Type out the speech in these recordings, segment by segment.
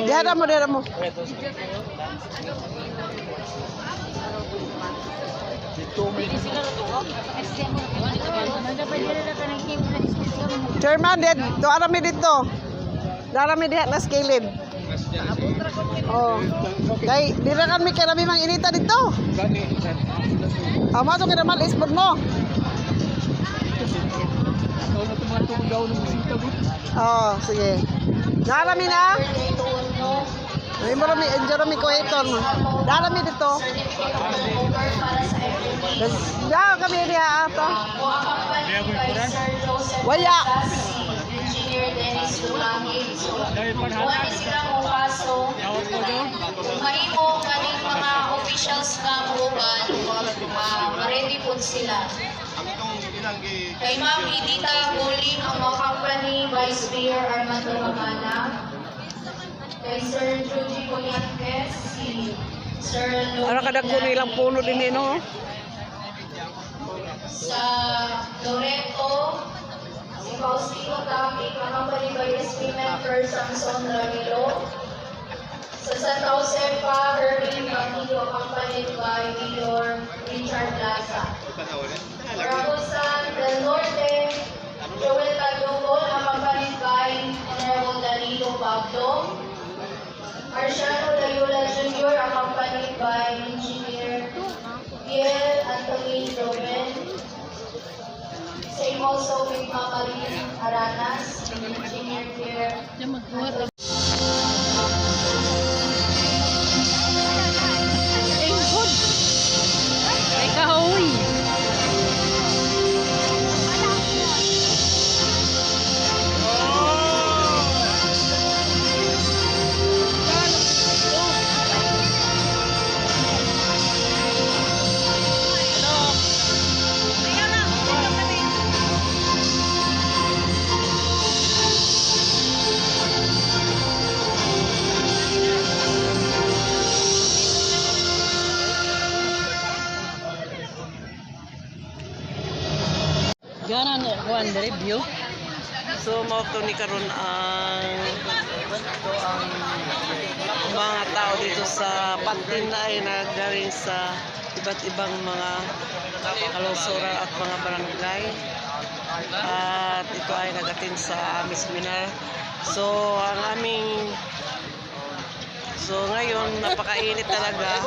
Dihara mo. Chairman, dito arami dito. Darami diha na skilid. Oh. Kay dira kan mi kami mang inita dito. Masok ka naman ispod mo. Oh, sige. Darami na. May marami, enjoy ko ito. Darami dito. Daw kami diha ato. Waya. Engineer Dennis Lumangin. Wala silang upaso. Mahimo kaning mga officials nga buugan, ready po sila. Kay Ma'am Edita Guling, ang mga company, Vice Mayor Armando Mamana. Kay Sir Judy Colyantes, si Sir Ara kadagko nilang puno din no. Sa Loreto, si Faustino Taki, company by SP member Samson Ramiro. Sa Santa Josefa, Hermin Camilo, accompanied by Mayor Richard Laza. Ragusan del Norte, Joel Tagdungol, accompanied by Honorable Danilo Pablo. Marciano Dayula Jr., accompanied by Engineer Pierre Antonin Domen. Same also with Mamarin Aranas, Engineer Pierre Antonin. Gana na kuan review. So mao to ni karon ang mga tao dito sa Pantin na ay nagdaring sa iba't ibang mga kalusuran at mga barangay. At ito ay nagatin sa aming seminar. So ngayon napakainit talaga.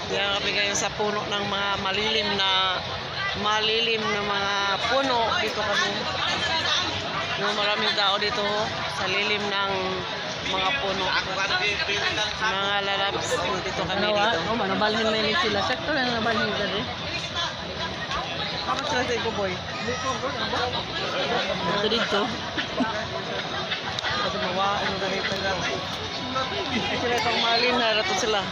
Diyan kami ngayon sa puno ng mga malilim na mga puno. Dito kami. Yung maraming tao dito sa lilim ng mga puno. Mga lalabs dito kami dito. Oh, manabalhin na yun sila. Sektor na nabalhin ka rin. Bakit sila sa iko, boy? Ito dito. Kasi mawaan na rin talaga. Sila itong malin na rato sila.